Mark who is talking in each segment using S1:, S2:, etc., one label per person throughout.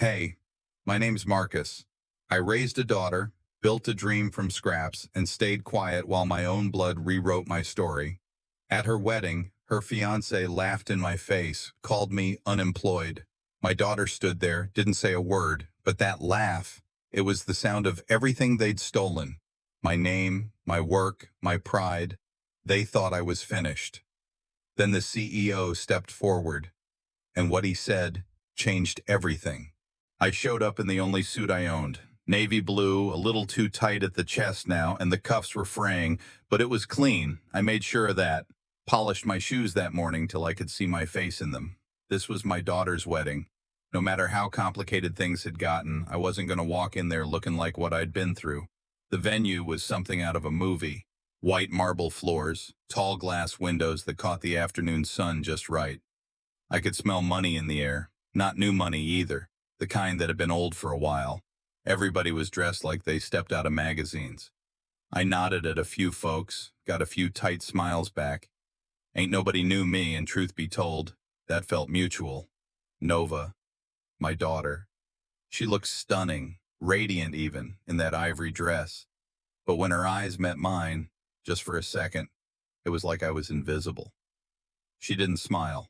S1: Hey, my name's Marcus. I raised a daughter, built a dream from scraps, and stayed quiet while my own blood rewrote my story. At her wedding, her fiancé laughed in my face, called me unemployed. My daughter stood there, didn't say a word, but that laugh, it was the sound of everything they'd stolen. My name, my work, my pride. They thought I was finished. Then the CEO stepped forward, and what he said changed everything. I showed up in the only suit I owned. Navy blue, a little too tight at the chest now, and the cuffs were fraying, but it was clean. I made sure of that. Polished my shoes that morning till I could see my face in them. This was my daughter's wedding. No matter how complicated things had gotten, I wasn't going to walk in there looking like what I'd been through. The venue was something out of a movie. White marble floors, tall glass windows that caught the afternoon sun just right. I could smell money in the air. Not new money either, the kind that had been old for a while. Everybody was dressed like they stepped out of magazines. I nodded at a few folks, got a few tight smiles back. Ain't nobody knew me, and truth be told, that felt mutual. Nova, my daughter. She looked stunning, radiant even, in that ivory dress. But when her eyes met mine, just for a second, it was like I was invisible. She didn't smile.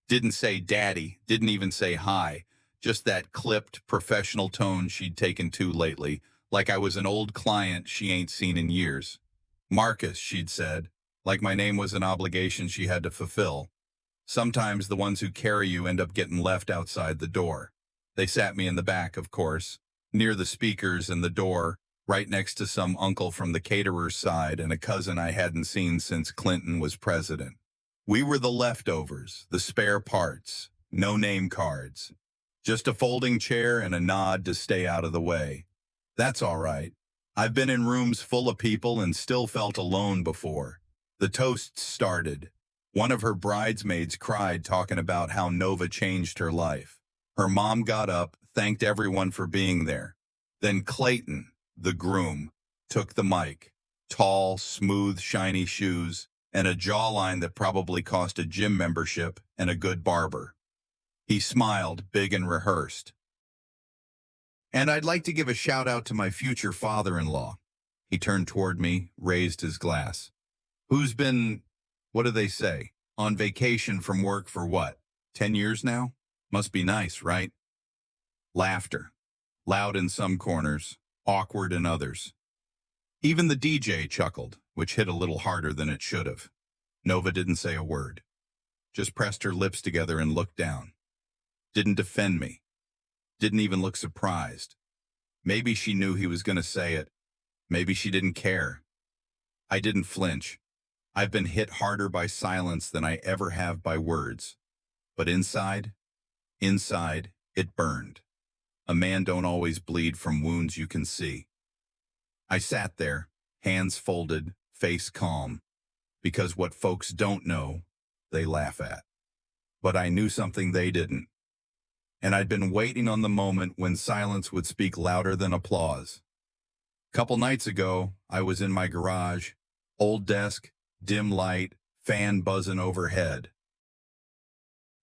S1: Didn't say daddy, didn't even say hi. Just that clipped, professional tone she'd taken to lately, like I was an old client she ain't seen in years. Marcus, she'd said, like my name was an obligation she had to fulfill. Sometimes the ones who carry you end up getting left outside the door. They sat me in the back, of course, near the speakers and the door, right next to some uncle from the caterer's side and a cousin I hadn't seen since Clinton was president. We were the leftovers, the spare parts, no name cards. Just a folding chair and a nod to stay out of the way. That's all right. I've been in rooms full of people and still felt alone before. The toast started. One of her bridesmaids cried talking about how Nova changed her life. Her mom got up, thanked everyone for being there. Then Clayton, the groom, took the mic. Tall, smooth, shiny shoes, and a jawline that probably cost a gym membership and a good barber. He smiled, big and rehearsed. And I'd like to give a shout out to my future father-in-law. He turned toward me, raised his glass. Who's been, what do they say, on vacation from work for what, 10 years now? Must be nice, right? Laughter. Loud in some corners, awkward in others. Even the DJ chuckled, which hit a little harder than it should have. Nova didn't say a word. Just pressed her lips together and looked down. Didn't defend me. Didn't even look surprised. Maybe she knew he was going to say it. Maybe she didn't care. I didn't flinch. I've been hit harder by silence than I ever have by words. But inside, it burned. A man don't always bleed from wounds you can see. I sat there, hands folded, face calm, because what folks don't know, they laugh at. But I knew something they didn't. And I'd been waiting on the moment when silence would speak louder than applause. Couple nights ago, I was in my garage, old desk, dim light, fan buzzing overhead.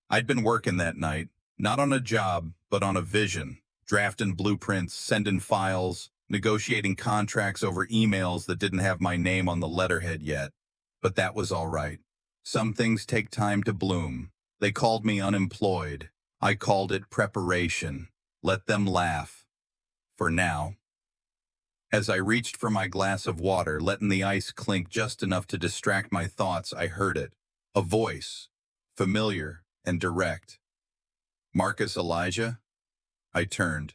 S1: I'd been working that night, not on a job, but on a vision, drafting blueprints, sending files, negotiating contracts over emails that didn't have my name on the letterhead yet. But that was all right. Some things take time to bloom. They called me unemployed. I called it preparation. Let them laugh. For now. As I reached for my glass of water, letting the ice clink just enough to distract my thoughts, I heard it. A voice. Familiar and direct. Marcus Elijah? I turned.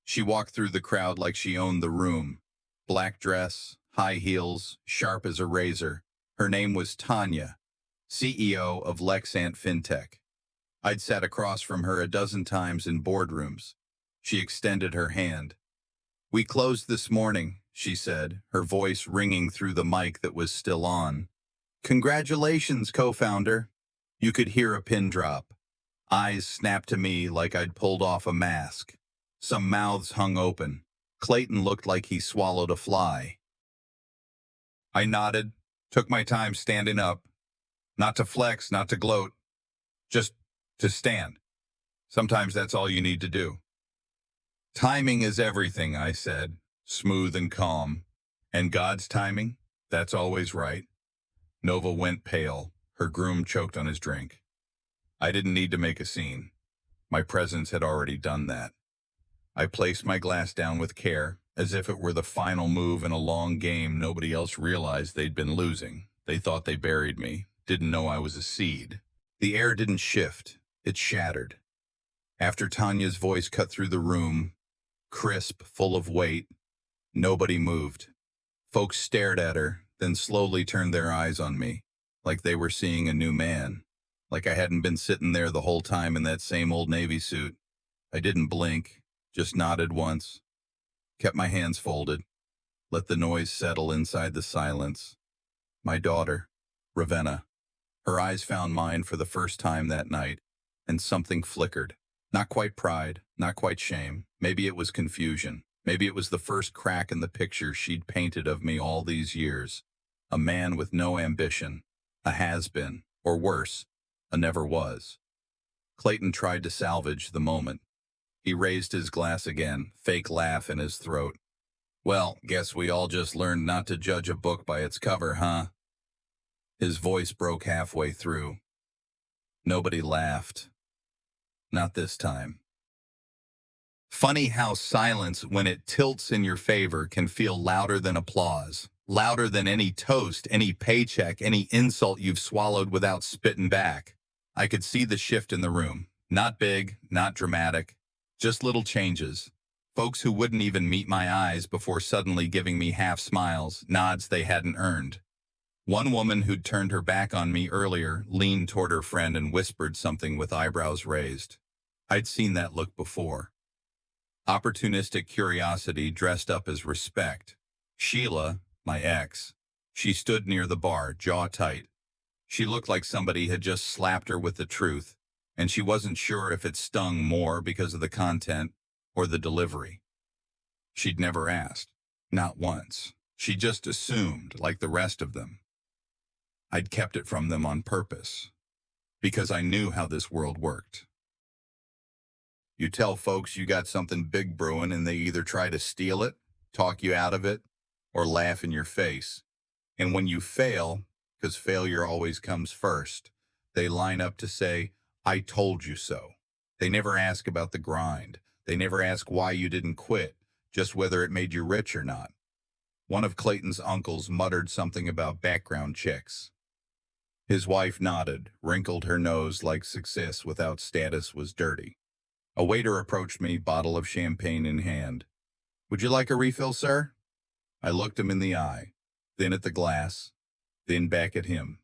S1: She walked through the crowd like she owned the room. Black dress, high heels, sharp as a razor. Her name was Tanya, CEO of Lexant FinTech. I'd sat across from her a dozen times in boardrooms. She extended her hand. We closed this morning, she said, her voice ringing through the mic that was still on. Congratulations, co-founder. You could hear a pin drop. Eyes snapped to me like I'd pulled off a mask. Some mouths hung open. Clayton looked like he swallowed a fly. I nodded, took my time standing up. Not to flex, not to gloat. Just to stand. Sometimes that's all you need to do. Timing is everything, I said, smooth and calm. And God's timing? That's always right. Nova went pale. Her groom choked on his drink. I didn't need to make a scene. My presence had already done that. I placed my glass down with care, as if it were the final move in a long game nobody else realized they'd been losing. They thought they buried me, didn't know I was a seed. The air didn't shift. It shattered. After Tanya's voice cut through the room, crisp, full of weight, nobody moved. Folks stared at her, then slowly turned their eyes on me, like they were seeing a new man, like I hadn't been sitting there the whole time in that same old Navy suit. I didn't blink, just nodded once, kept my hands folded, let the noise settle inside the silence. My daughter, Ravenna, her eyes found mine for the first time that night, and something flickered. Not quite pride, not quite shame. Maybe it was confusion. Maybe it was the first crack in the picture she'd painted of me all these years. A man with no ambition, a has-been, or worse, a never was. Clayton tried to salvage the moment. He raised his glass again, fake laugh in his throat. Well, guess we all just learned not to judge a book by its cover, huh? His voice broke halfway through. Nobody laughed. Not this time. Funny how silence, when it tilts in your favor, can feel louder than applause, louder than any toast, any paycheck, any insult you've swallowed without spitting back. I could see the shift in the room. Not big, not dramatic, just little changes. Folks who wouldn't even meet my eyes before suddenly giving me half smiles, nods they hadn't earned. One woman who'd turned her back on me earlier leaned toward her friend and whispered something with eyebrows raised. I'd seen that look before. Opportunistic curiosity dressed up as respect. Sheila, my ex, she stood near the bar, jaw tight. She looked like somebody had just slapped her with the truth, and she wasn't sure if it stung more because of the content or the delivery. She'd never asked, not once. She just assumed, like the rest of them. I'd kept it from them on purpose, because I knew how this world worked. You tell folks you got something big brewing and they either try to steal it, talk you out of it, or laugh in your face. And when you fail, because failure always comes first, they line up to say, I told you so. They never ask about the grind. They never ask why you didn't quit, just whether it made you rich or not. One of Clayton's uncles muttered something about background checks. His wife nodded, wrinkled her nose like success without status was dirty. A waiter approached me, bottle of champagne in hand. Would you like a refill, sir? I looked him in the eye, then at the glass, then back at him.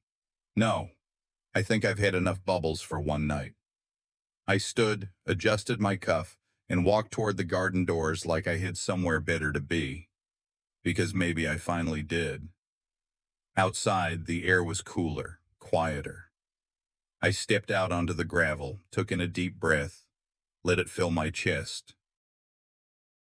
S1: No, I think I've had enough bubbles for one night. I stood, adjusted my cuff, and walked toward the garden doors like I had somewhere better to be. Because maybe I finally did. Outside, the air was cooler, quieter. I stepped out onto the gravel, took in a deep breath, let it fill my chest.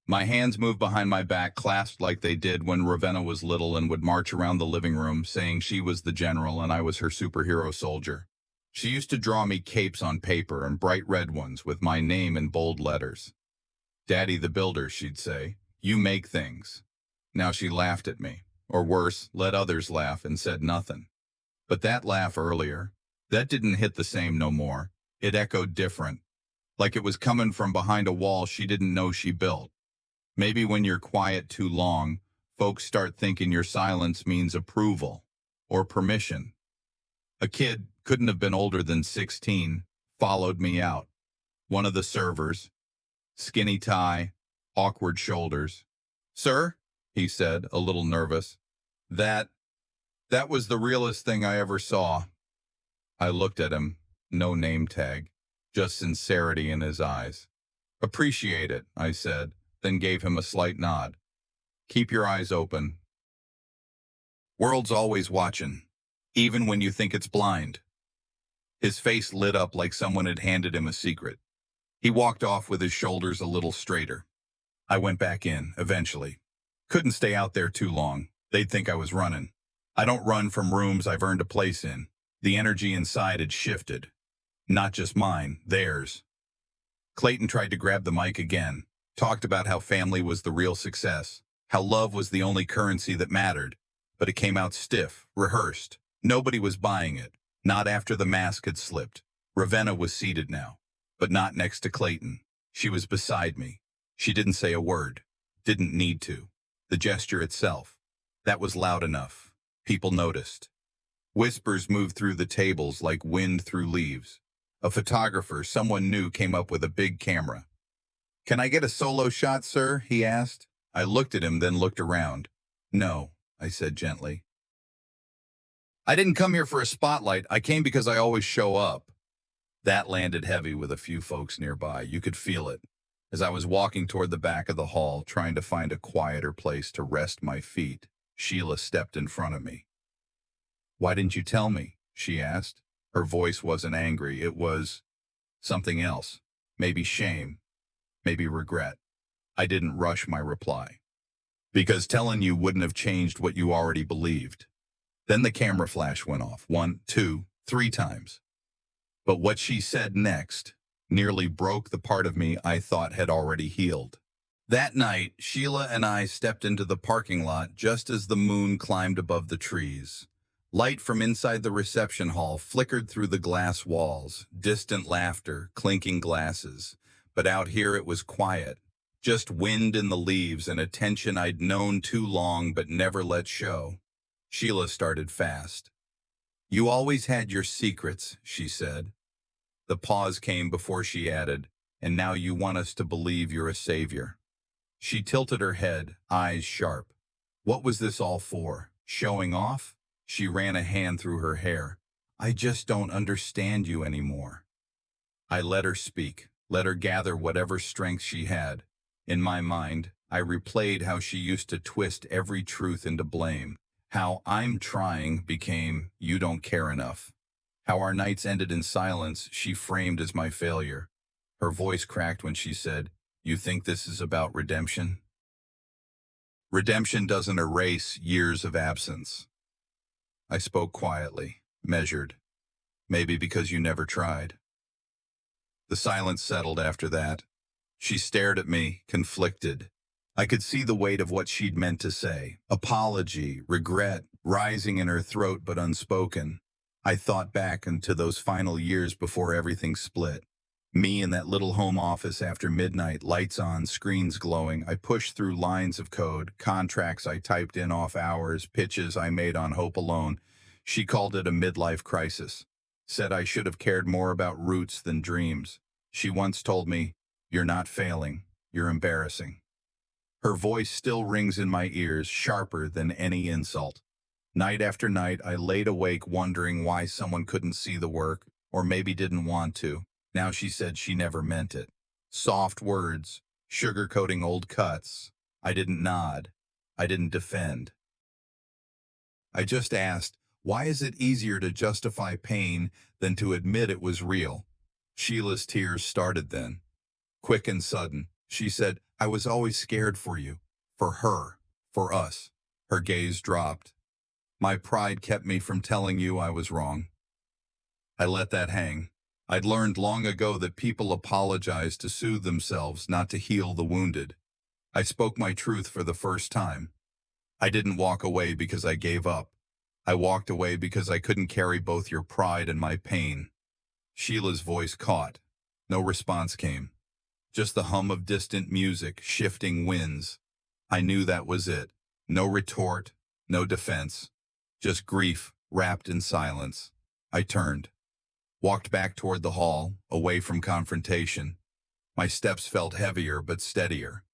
S1: My hands moved behind my back, clasped like they did when Ravenna was little and would march around the living room saying she was the general and I was her superhero soldier. She used to draw me capes on paper and bright red ones with my name in bold letters. Daddy the builder, she'd say. You make things. Now she laughed at me, or worse, let others laugh and said nothing. But that laugh earlier, that didn't hit the same no more. It echoed different. Like it was coming from behind a wall she didn't know she built. Maybe when you're quiet too long, folks start thinking your silence means approval or permission. A kid, couldn't have been older than 16, followed me out. One of the servers, skinny tie, awkward shoulders. Sir, he said, a little nervous. That was the realest thing I ever saw. I looked at him, no name tag. Just sincerity in his eyes. Appreciate it, I said, then gave him a slight nod. Keep your eyes open. World's always watching, even when you think it's blind. His face lit up like someone had handed him a secret. He walked off with his shoulders a little straighter. I went back in, eventually. Couldn't stay out there too long. They'd think I was running. I don't run from rooms I've earned a place in. The energy inside had shifted. Not just mine, theirs. Clayton tried to grab the mic again, talked about how family was the real success, how love was the only currency that mattered, but it came out stiff, rehearsed. Nobody was buying it, not after the mask had slipped. Ravenna was seated now, but not next to Clayton. She was beside me. She didn't say a word, didn't need to. The gesture itself, that was loud enough. People noticed. Whispers moved through the tables like wind through leaves. A photographer, someone new, came up with a big camera. "Can I get a solo shot, sir?" he asked. I looked at him, then looked around. "No," I said gently. "I didn't come here for a spotlight. I came because I always show up." That landed heavy with a few folks nearby. You could feel it. As I was walking toward the back of the hall, trying to find a quieter place to rest my feet, Sheila stepped in front of me. "Why didn't you tell me?" she asked. Her voice wasn't angry. It was something else. Maybe shame. Maybe regret. I didn't rush my reply. "Because telling you wouldn't have changed what you already believed." Then the camera flash went off. 1, 2, 3 times. But what she said next nearly broke the part of me I thought had already healed. That night, Sheila and I stepped into the parking lot just as the moon climbed above the trees. Light from inside the reception hall flickered through the glass walls, distant laughter, clinking glasses. But out here it was quiet, just wind in the leaves and a tension I'd known too long but never let show. Sheila started fast. "You always had your secrets," she said. The pause came before she added, "And now you want us to believe you're a savior." She tilted her head, eyes sharp. What was this all for? Showing off? She ran a hand through her hair. "I just don't understand you anymore." I let her speak, let her gather whatever strength she had. In my mind, I replayed how she used to twist every truth into blame, how "I'm trying" became "you don't care enough," how our nights ended in silence she framed as my failure. Her voice cracked when she said, "You think this is about redemption?" "Redemption doesn't erase years of absence." I spoke quietly, measured. "Maybe because you never tried." The silence settled after that. She stared at me, conflicted. I could see the weight of what she'd meant to say. Apology, regret, rising in her throat but unspoken. I thought back into those final years before everything split. Me in that little home office after midnight, lights on, screens glowing. I pushed through lines of code, contracts I typed in off hours, pitches I made on hope alone. She called it a midlife crisis. Said I should have cared more about roots than dreams. She once told me, "You're not failing, you're embarrassing." Her voice still rings in my ears, sharper than any insult. Night after night, I laid awake wondering why someone couldn't see the work, or maybe didn't want to. Now she said she never meant it. Soft words, sugarcoating old cuts. I didn't nod. I didn't defend. I just asked, why is it easier to justify pain than to admit it was real? Sheila's tears started then, quick and sudden. She said, "I was always scared for you, for her, for us." Her gaze dropped. "My pride kept me from telling you I was wrong." I let that hang. I'd learned long ago that people apologize to soothe themselves, not to heal the wounded. I spoke my truth for the first time. I didn't walk away because I gave up. I walked away because I couldn't carry both your pride and my pain. Sheila's voice caught. No response came. Just the hum of distant music, shifting winds. I knew that was it. No retort, no defense. Just grief wrapped in silence. I turned. Walked back toward the hall, away from confrontation. My steps felt heavier but steadier.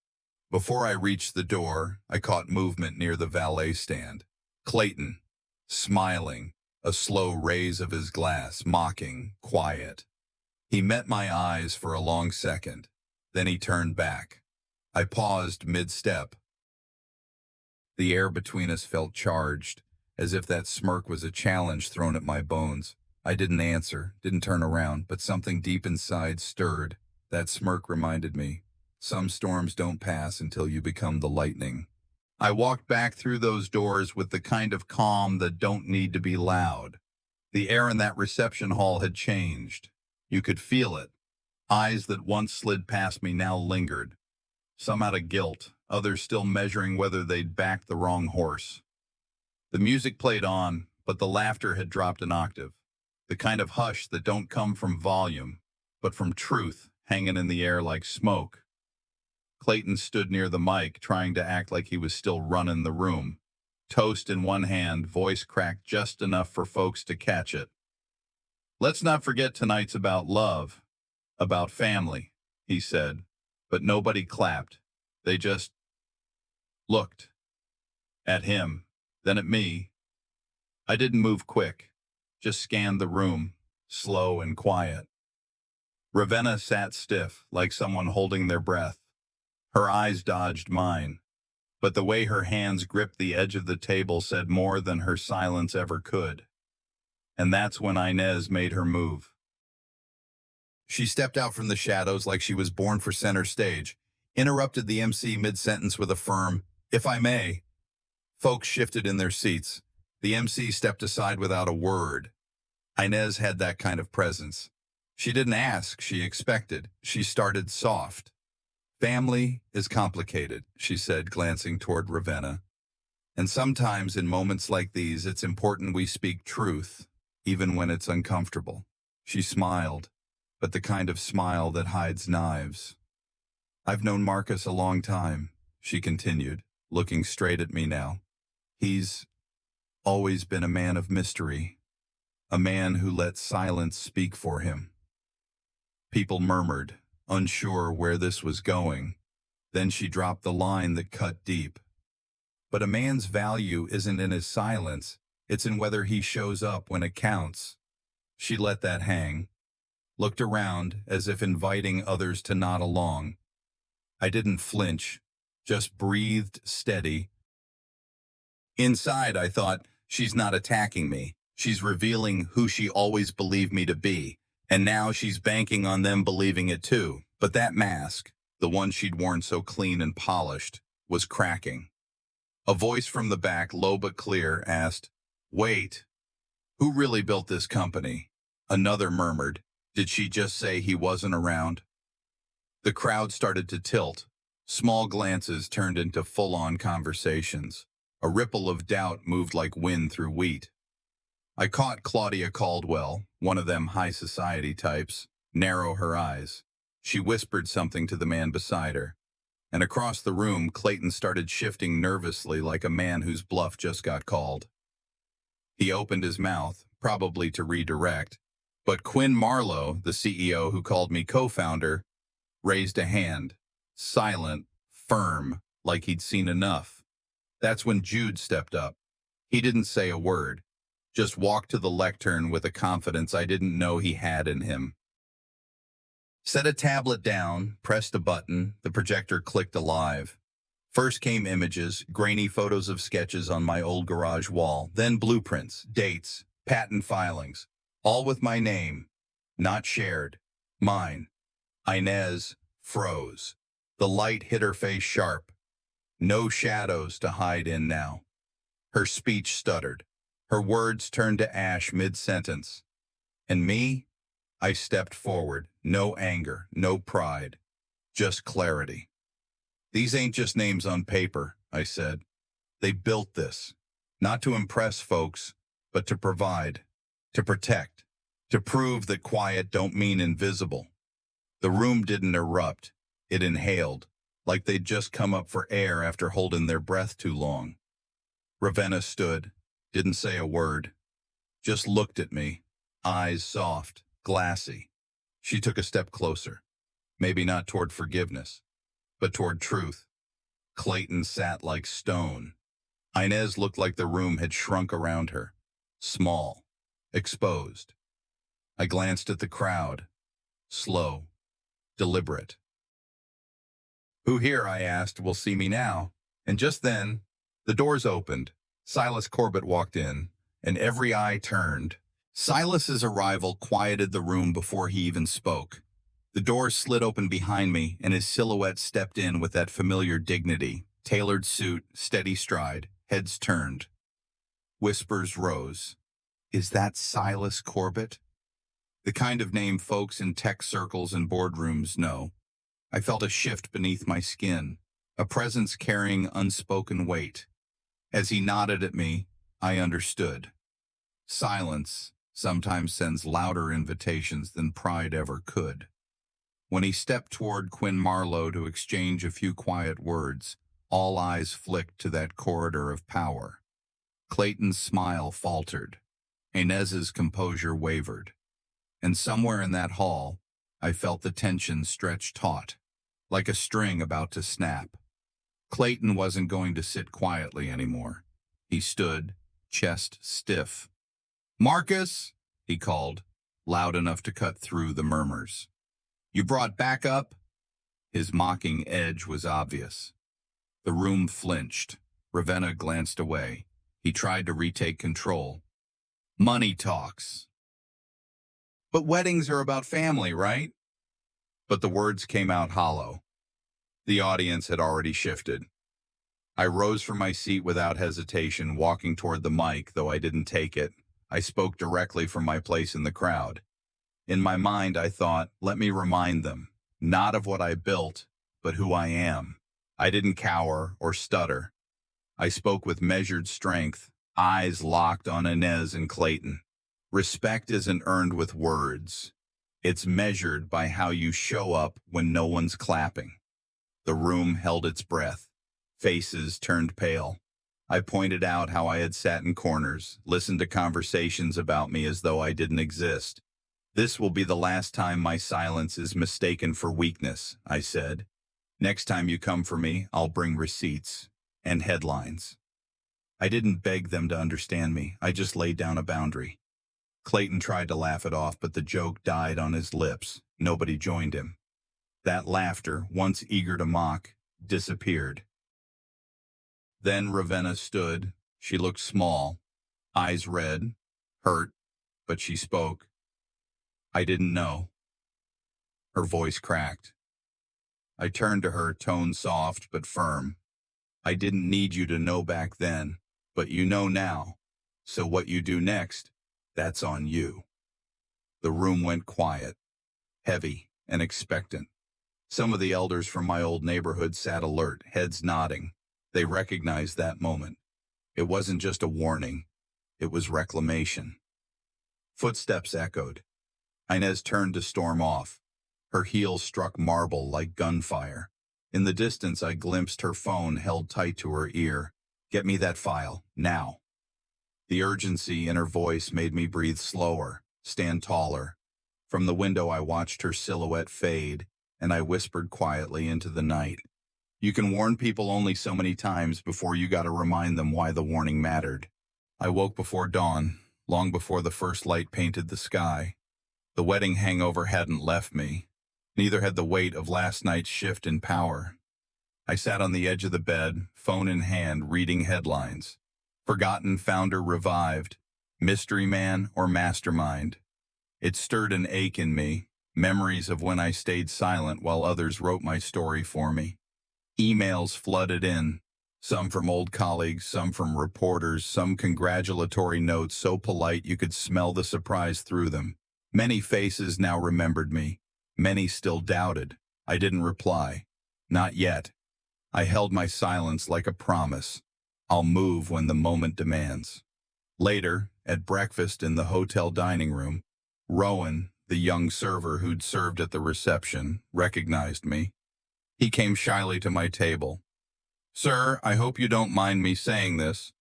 S1: Before I reached the door, I caught movement near the valet stand. Clayton, smiling, a slow raise of his glass, mocking, quiet. He met my eyes for a long second. Then he turned back. I paused mid-step. The air between us felt charged, as if that smirk was a challenge thrown at my bones. I didn't answer, didn't turn around, but something deep inside stirred. That smirk reminded me, some storms don't pass until you become the lightning. I walked back through those doors with the kind of calm that don't need to be loud. The air in that reception hall had changed. You could feel it. Eyes that once slid past me now lingered, some out of guilt, others still measuring whether they'd backed the wrong horse. The music played on, but the laughter had dropped an octave, the kind of hush that don't come from volume, but from truth hanging in the air like smoke. Clayton stood near the mic, trying to act like he was still running the room. Toast in one hand, voice cracked just enough for folks to catch it. "Let's not forget tonight's about love, about family," he said, but nobody clapped. They just looked at him, then at me. I didn't move quick, just scanned the room, slow and quiet. Ravenna sat stiff, like someone holding their breath. Her eyes dodged mine, but the way her hands gripped the edge of the table said more than her silence ever could. And that's when Inez made her move. She stepped out from the shadows like she was born for center stage, interrupted the MC mid-sentence with a firm, "If I may." Folks shifted in their seats. The MC stepped aside without a word. Inez had that kind of presence. She didn't ask, she expected. She started soft. "Family is complicated," she said, glancing toward Ravenna. "And sometimes in moments like these, it's important we speak truth, even when it's uncomfortable." She smiled, but the kind of smile that hides knives. "I've known Marcus a long time," she continued, looking straight at me now. "He's always been a man of mystery, a man who let silence speak for him." People murmured, unsure where this was going. Then she dropped the line that cut deep. "But a man's value isn't in his silence, it's in whether he shows up when it counts." She let that hang, looked around as if inviting others to nod along. I didn't flinch, just breathed steady. Inside, I thought, she's not attacking me. She's revealing who she always believed me to be, and now she's banking on them believing it too. But that mask, the one she'd worn so clean and polished, was cracking. A voice from the back, low but clear, asked, "Wait, who really built this company?" Another murmured, "Did she just say he wasn't around?" The crowd started to tilt. Small glances turned into full-on conversations. A ripple of doubt moved like wind through wheat. I caught Claudia Caldwell, one of them high society types, narrow her eyes. She whispered something to the man beside her. And across the room, Clayton started shifting nervously like a man whose bluff just got called. He opened his mouth, probably to redirect, but Quinn Marlowe, the CEO who called me co-founder, raised a hand, silent, firm, like he'd seen enough. That's when Jude stepped up. He didn't say a word, just walked to the lectern with a confidence I didn't know he had in him. Set a tablet down, pressed a button, the projector clicked alive. First came images, grainy photos of sketches on my old garage wall, then blueprints, dates, patent filings, all with my name, not shared, mine. Inez froze. The light hit her face sharp. No shadows to hide in now. Her speech stuttered. Her words turned to ash mid-sentence. And me? I stepped forward. No anger, no pride, just clarity. "These ain't just names on paper," I said. "They built this, not to impress folks, but to provide, to protect, to prove that quiet don't mean invisible." The room didn't erupt. It inhaled, like they'd just come up for air after holding their breath too long. Ravenna stood, didn't say a word, just looked at me, eyes soft, glassy. She took a step closer, maybe not toward forgiveness, but toward truth. Clayton sat like stone. Inez looked like the room had shrunk around her, small, exposed. I glanced at the crowd, slow, deliberate. "Who here," I asked, "will see me now?" And just then, the doors opened. Silas Corbett walked in, and every eye turned. Silas's arrival quieted the room before he even spoke. The door slid open behind me, and his silhouette stepped in with that familiar dignity, tailored suit, steady stride, heads turned. Whispers rose. "Is that Silas Corbett?" The kind of name folks in tech circles and boardrooms know. I felt a shift beneath my skin, a presence carrying unspoken weight. As he nodded at me, I understood. Silence sometimes sends louder invitations than pride ever could. When he stepped toward Quinn Marlowe to exchange a few quiet words, all eyes flicked to that corridor of power. Clayton's smile faltered. Inez's composure wavered. And somewhere in that hall, I felt the tension stretch taut, like a string about to snap. Clayton wasn't going to sit quietly anymore. He stood, chest stiff. "Marcus," he called, loud enough to cut through the murmurs. "You brought backup?" His mocking edge was obvious. The room flinched. Ravenna glanced away. He tried to retake control. "Money talks." "But weddings are about family, right?" But the words came out hollow. The audience had already shifted. I rose from my seat without hesitation, walking toward the mic, though I didn't take it. I spoke directly from my place in the crowd. In my mind, I thought, let me remind them, not of what I built, but who I am. I didn't cower or stutter. I spoke with measured strength, eyes locked on Inez and Clayton. Respect isn't earned with words. It's measured by how you show up when no one's clapping. The room held its breath. Faces turned pale. I pointed out how I had sat in corners, listened to conversations about me as though I didn't exist. "This will be the last time my silence is mistaken for weakness," I said. "Next time you come for me, I'll bring receipts and headlines." I didn't beg them to understand me. I just laid down a boundary. Clayton tried to laugh it off, but the joke died on his lips. Nobody joined him. That laughter, once eager to mock, disappeared. Then Ravenna stood. She looked small, eyes red, hurt, but she spoke. "I didn't know." Her voice cracked. I turned to her, tone soft but firm. "I didn't need you to know back then, but you know now. So what you do next, that's on you." The room went quiet, heavy and expectant. Some of the elders from my old neighborhood sat alert, heads nodding. They recognized that moment. It wasn't just a warning. It was reclamation. Footsteps echoed. Inez turned to storm off. Her heels struck marble like gunfire. In the distance, I glimpsed her phone held tight to her ear. "Get me that file, now." The urgency in her voice made me breathe slower, stand taller. From the window, I watched her silhouette fade, and I whispered quietly into the night. "You can warn people only so many times before you gotta remind them why the warning mattered." I woke before dawn, long before the first light painted the sky. The wedding hangover hadn't left me. Neither had the weight of last night's shift in power. I sat on the edge of the bed, phone in hand, reading headlines. Forgotten founder revived. Mystery man or mastermind. It stirred an ache in me, memories of when I stayed silent while others wrote my story for me. Emails flooded in, some from old colleagues, some from reporters, some congratulatory notes so polite you could smell the surprise through them. Many faces now remembered me. Many still doubted. I didn't reply. Not yet. I held my silence like a promise. I'll move when the moment demands. Later, at breakfast in the hotel dining room, Rowan, the young server who'd served at the reception, recognized me. He came shyly to my table. "Sir, I hope you don't mind me saying this.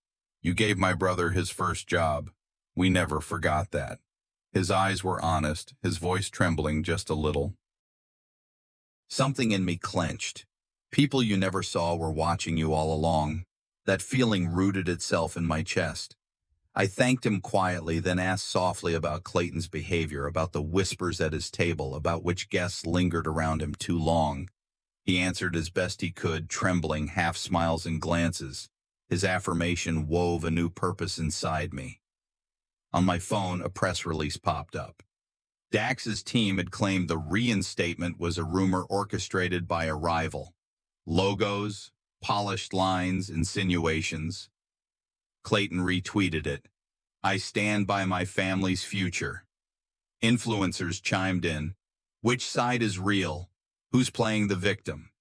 S1: You gave my brother his first job. We never forgot that." His eyes were honest, his voice trembling just a little. Something in me clenched. People you never saw were watching you all along. That feeling rooted itself in my chest. I thanked him quietly, then asked softly about Clayton's behavior, about the whispers at his table, about which guests lingered around him too long. He answered as best he could, trembling, half smiles and glances. His affirmation wove a new purpose inside me. On my phone, a press release popped up. Dax's team had claimed the reinstatement was a rumor orchestrated by a rival. Logos, polished lines, insinuations. Clayton retweeted it. "I stand by my family's future." Influencers chimed in. Which side is real? Who's playing the victim?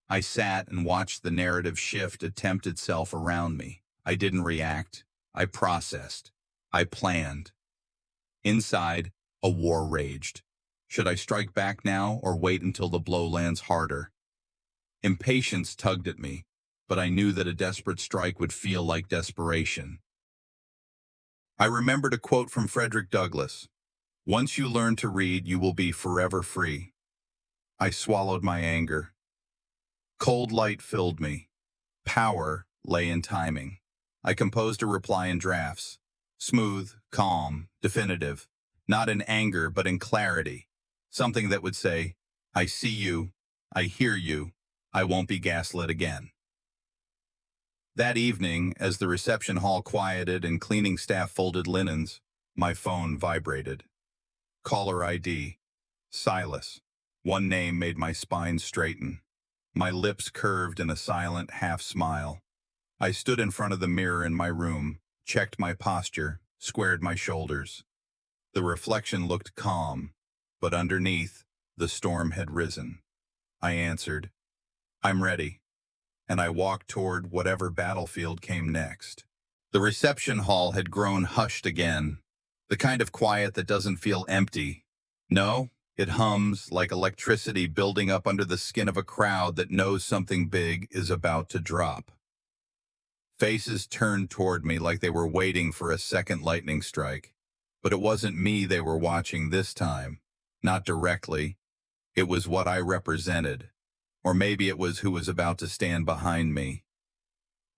S1: I sat and watched the narrative shift attempt itself around me. I didn't react. I processed. I planned. Inside, a war raged. Should I strike back now or wait until the blow lands harder? Impatience tugged at me, but I knew that a desperate strike would feel like desperation. I remembered a quote from Frederick Douglass. Once you learn to read, you will be forever free. I swallowed my anger. Cold light filled me. Power lay in timing. I composed a reply in drafts. Smooth, calm, definitive. Not in anger, but in clarity. Something that would say, I see you, I hear you, I won't be gaslit again. That evening, as the reception hall quieted and cleaning staff folded linens, my phone vibrated. Caller ID. Silas. One name made my spine straighten. My lips curved in a silent half-smile. I stood in front of the mirror in my room, checked my posture, squared my shoulders. The reflection looked calm, but underneath, the storm had risen. I answered, I'm ready, and I walked toward whatever battlefield came next. The reception hall had grown hushed again, the kind of quiet that doesn't feel empty. No, it hums like electricity building up under the skin of a crowd that knows something big is about to drop. Faces turned toward me like they were waiting for a second lightning strike. But it wasn't me they were watching this time. Not directly. It was what I represented. Or maybe it was who was about to stand behind me.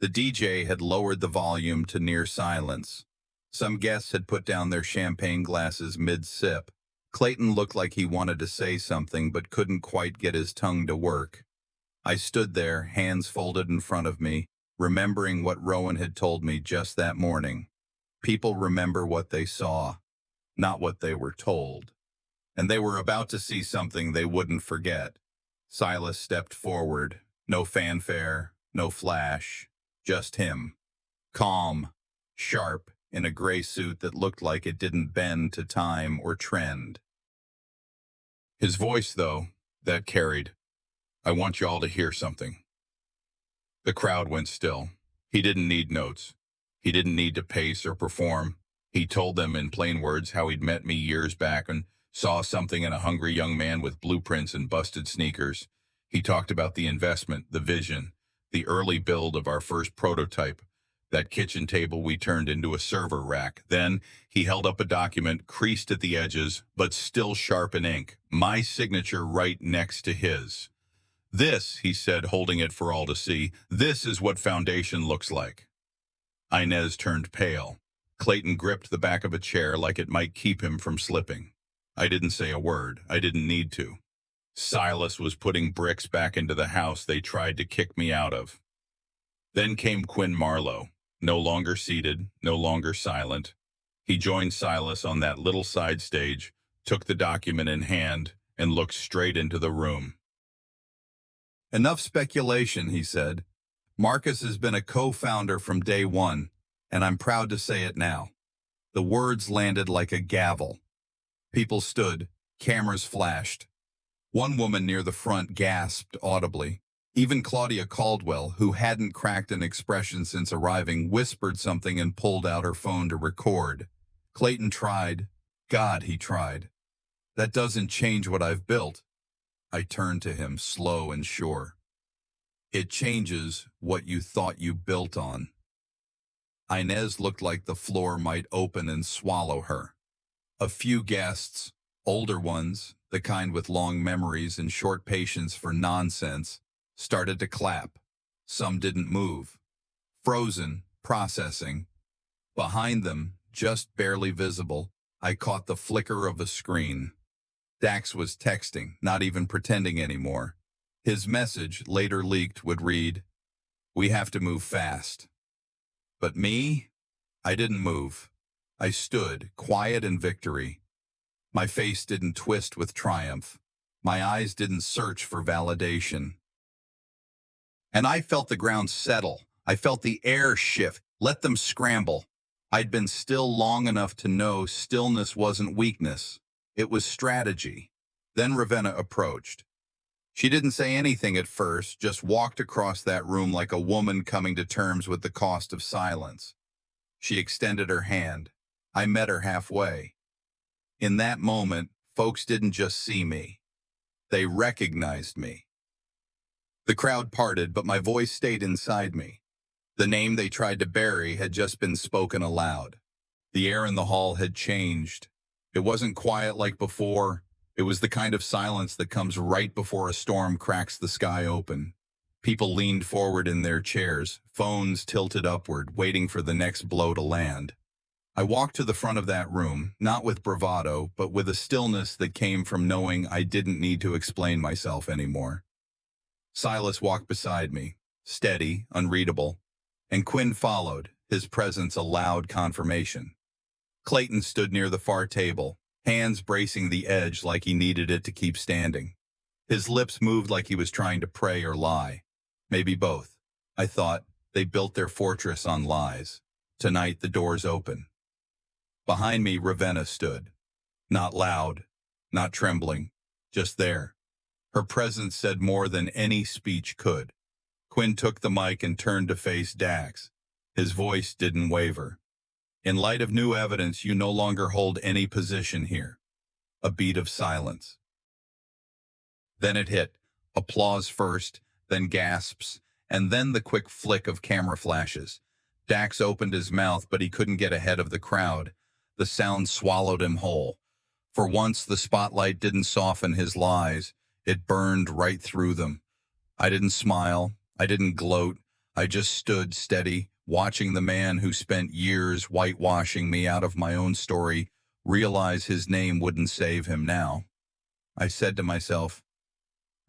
S1: The DJ had lowered the volume to near silence. Some guests had put down their champagne glasses mid-sip. Clayton looked like he wanted to say something but couldn't quite get his tongue to work. I stood there, hands folded in front of me, remembering what Rowan had told me just that morning. People remember what they saw, not what they were told. And they were about to see something they wouldn't forget. Silas stepped forward. No fanfare, no flash, just him. Calm, sharp, in a gray suit that looked like it didn't bend to time or trend. His voice, though, that carried, I want y'all to hear something. The crowd went still. He didn't need notes. He didn't need to pace or perform. He told them in plain words how he'd met me years back and saw something in a hungry young man with blueprints and busted sneakers. He talked about the investment, the vision, the early build of our first prototype, that kitchen table we turned into a server rack. Then he held up a document, creased at the edges, but still sharp in ink, my signature right next to his. This, he said, holding it for all to see, this is what foundation looks like. Inez turned pale. Clayton gripped the back of a chair like it might keep him from slipping. I didn't say a word. I didn't need to. Silas was putting bricks back into the house they tried to kick me out of. Then came Quinn Marlowe, no longer seated, no longer silent. He joined Silas on that little side stage, took the document in hand, and looked straight into the room. Enough speculation, he said. Marcus has been a co-founder from day one, and I'm proud to say it now. The words landed like a gavel. People stood, cameras flashed. One woman near the front gasped audibly. Even Claudia Caldwell, who hadn't cracked an expression since arriving, whispered something and pulled out her phone to record. Clayton tried. God, he tried. That doesn't change what I've built. I turned to him, slow and sure. It changes what you thought you built on. Inez looked like the floor might open and swallow her. A few guests, older ones, the kind with long memories and short patience for nonsense, started to clap. Some didn't move. Frozen, processing. Behind them, just barely visible, I caught the flicker of a screen. Dax was texting, not even pretending anymore. His message, later leaked, would read, "We have to move fast." But me? I didn't move. I stood, quiet in victory. My face didn't twist with triumph. My eyes didn't search for validation. And I felt the ground settle. I felt the air shift. Let them scramble. I'd been still long enough to know stillness wasn't weakness. It was strategy. Then Ravenna approached. She didn't say anything at first, just walked across that room like a woman coming to terms with the cost of silence. She extended her hand. I met her halfway. In that moment, folks didn't just see me. They recognized me. The crowd parted, but my voice stayed inside me. The name they tried to bury had just been spoken aloud. The air in the hall had changed. It wasn't quiet like before. It was the kind of silence that comes right before a storm cracks the sky open. People leaned forward in their chairs, phones tilted upward, waiting for the next blow to land. I walked to the front of that room, not with bravado, but with a stillness that came from knowing I didn't need to explain myself anymore. Silas walked beside me, steady, unreadable, and Quinn followed, his presence a loud confirmation. Clayton stood near the far table, hands bracing the edge like he needed it to keep standing. His lips moved like he was trying to pray or lie. Maybe both. I thought, they built their fortress on lies. Tonight the door's open. Behind me, Ravenna stood. Not loud, not trembling, just there. Her presence said more than any speech could. Quinn took the mic and turned to face Dax. His voice didn't waver. In light of new evidence, you no longer hold any position here. A beat of silence. Then it hit. Applause first, then gasps, and then the quick flick of camera flashes. Dax opened his mouth, but he couldn't get ahead of the crowd. The sound swallowed him whole. For once, the spotlight didn't soften his lies. It burned right through them. I didn't smile. I didn't gloat. I just stood steady, watching the man who spent years whitewashing me out of my own story realize his name wouldn't save him now. I said to myself,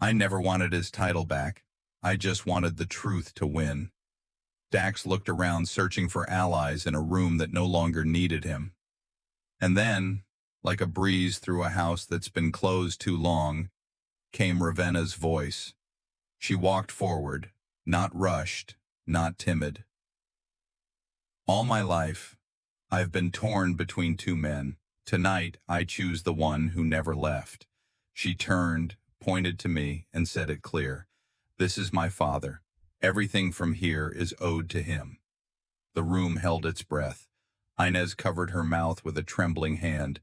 S1: I never wanted his title back. I just wanted the truth to win. Dax looked around, searching for allies in a room that no longer needed him. And then, like a breeze through a house that's been closed too long, came Ravenna's voice. She walked forward, not rushed, not timid. All my life, I've been torn between two men. Tonight, I choose the one who never left. She turned, pointed to me, and said it clear. This is my father. Everything from here is owed to him. The room held its breath. Inez covered her mouth with a trembling hand.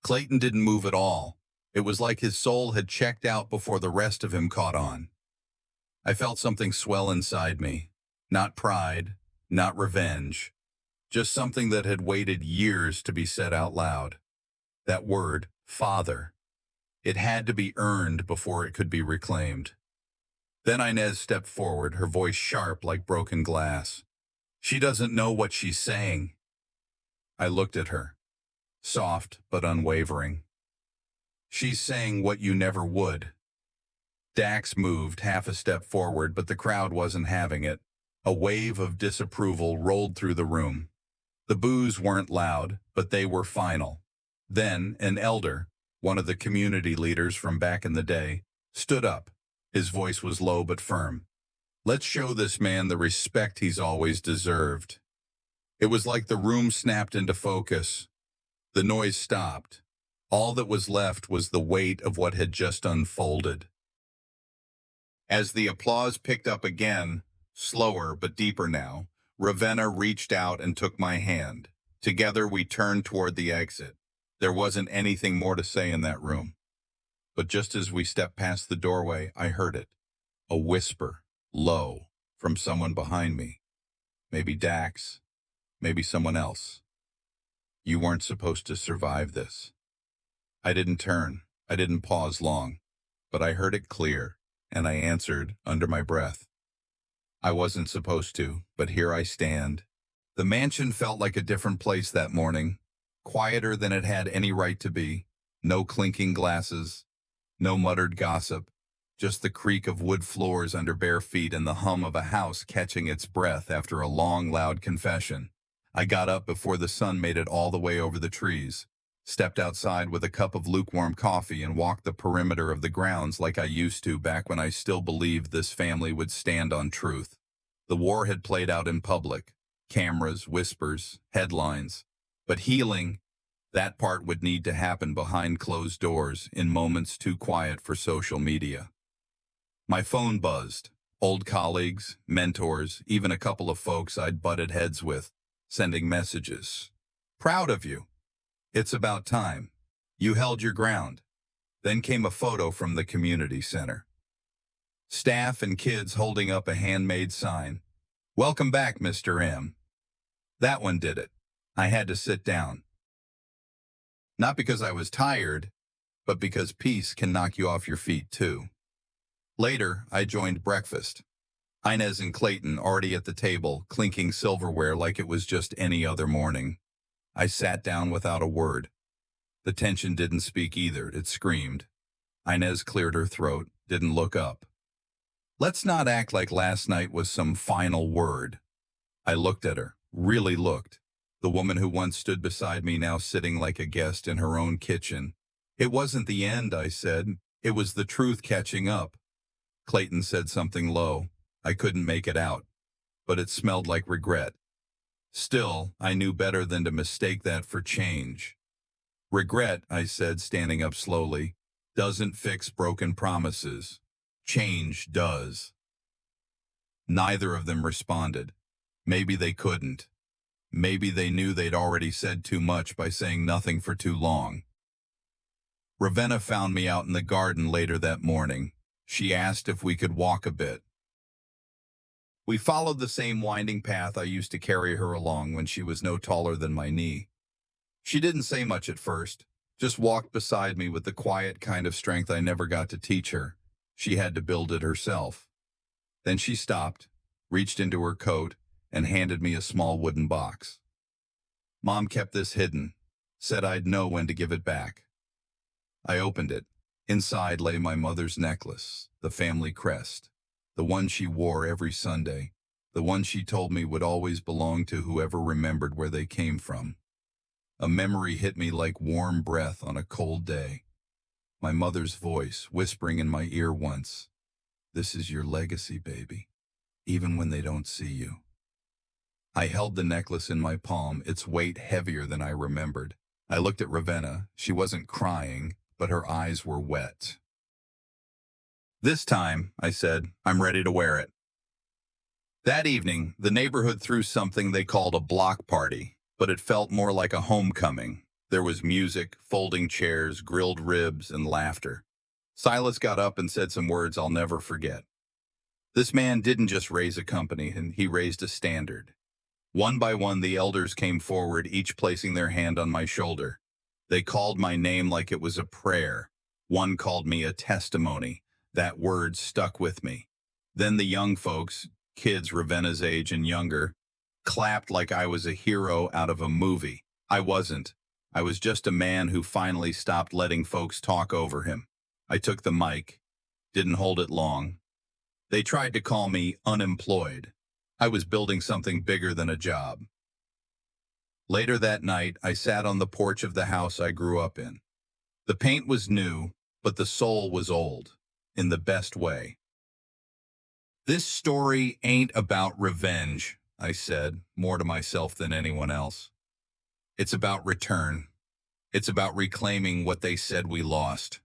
S1: Clayton didn't move at all. It was like his soul had checked out before the rest of him caught on. I felt something swell inside me. Not pride, not revenge. Just something that had waited years to be said out loud. That word, father. It had to be earned before it could be reclaimed. Then Inez stepped forward, her voice sharp like broken glass. She doesn't know what she's saying. I looked at her, soft but unwavering. She's saying what you never would. Dax moved half a step forward, but the crowd wasn't having it. A wave of disapproval rolled through the room. The boos weren't loud, but they were final. Then an elder, one of the community leaders from back in the day, stood up. His voice was low but firm. Let's show this man the respect he's always deserved. It was like the room snapped into focus. The noise stopped. All that was left was the weight of what had just unfolded. As the applause picked up again, slower but deeper now, Ravenna reached out and took my hand. Together we turned toward the exit. There wasn't anything more to say in that room. But just as we stepped past the doorway, I heard it. A whisper, low, from someone behind me. Maybe Dax, maybe someone else. You weren't supposed to survive this. I didn't turn. I didn't pause long. But I heard it clear, and I answered under my breath. I wasn't supposed to, but here I stand. The mansion felt like a different place that morning, quieter than it had any right to be. No clinking glasses, no muttered gossip, just the creak of wood floors under bare feet and the hum of a house catching its breath after a long, loud confession. I got up before the sun made it all the way over the trees, stepped outside with a cup of lukewarm coffee and walked the perimeter of the grounds like I used to back when I still believed this family would stand on truth. The war had played out in public. Cameras, whispers, headlines. But healing, That part would need to happen behind closed doors in moments too quiet for social media. My phone buzzed. Old colleagues, mentors, even a couple of folks I'd butted heads with, sending messages. Proud of you. It's about time. You held your ground. Then came a photo from the community center. Staff and kids holding up a handmade sign. Welcome back, Mr. M. That one did it. I had to sit down. Not because I was tired, but because peace can knock you off your feet too. Later, I joined breakfast. Inez and Clayton already at the table, clinking silverware like it was just any other morning. I sat down without a word. The tension didn't speak either, it screamed. Inez cleared her throat, didn't look up. Let's not act like last night was some final word. I looked at her, really looked. The woman who once stood beside me now sitting like a guest in her own kitchen. It wasn't the end, I said. It was the truth catching up. Clayton said something low. I couldn't make it out, but it smelled like regret. Still, I knew better than to mistake that for change. Regret, I said, standing up slowly, doesn't fix broken promises. Change does. Neither of them responded. Maybe they couldn't. Maybe they knew they'd already said too much by saying nothing for too long. Ravenna found me out in the garden later that morning. She asked if we could walk a bit. We followed the same winding path I used to carry her along when she was no taller than my knee. She didn't say much at first, just walked beside me with the quiet kind of strength I never got to teach her. She had to build it herself. Then she stopped, reached into her coat, and handed me a small wooden box. Mom kept this hidden, said I'd know when to give it back. I opened it. Inside lay my mother's necklace, the family crest, the one she wore every Sunday, the one she told me would always belong to whoever remembered where they came from. A memory hit me like warm breath on a cold day. My mother's voice whispering in my ear once, "This is your legacy, baby, even when they don't see you." I held the necklace in my palm, its weight heavier than I remembered. I looked at Ravenna. She wasn't crying, but her eyes were wet. This time, I said, I'm ready to wear it. That evening, the neighborhood threw something they called a block party, but it felt more like a homecoming. There was music, folding chairs, grilled ribs, and laughter. Silas got up and said some words I'll never forget. This man didn't just raise a company, and he raised a standard. One by one, the elders came forward, each placing their hand on my shoulder. They called my name like it was a prayer. One called me a testimony. That word stuck with me. Then the young folks, kids Ravenna's age and younger, clapped like I was a hero out of a movie. I wasn't. I was just a man who finally stopped letting folks talk over him. I took the mic. Didn't hold it long. They tried to call me unemployed. I was building something bigger than a job. Later that night, I sat on the porch of the house I grew up in. The paint was new, but the soul was old, in the best way. This story ain't about revenge, I said, more to myself than anyone else. It's about return. It's about reclaiming what they said we lost.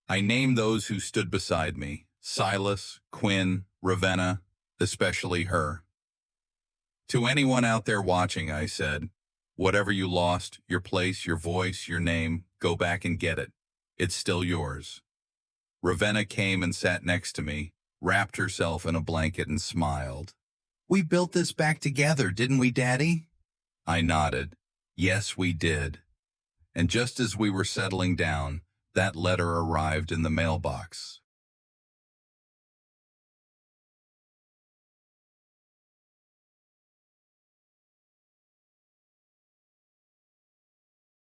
S1: I named those who stood beside me, Silas, Quinn, Ravenna, especially her. To anyone out there watching, I said, whatever you lost, your place, your voice, your name, go back and get it. It's still yours. Ravenna came and sat next to me, wrapped herself in a blanket and smiled. We built this back together, didn't we, Daddy? I nodded. Yes, we did. And just as we were settling down, that letter arrived in the mailbox.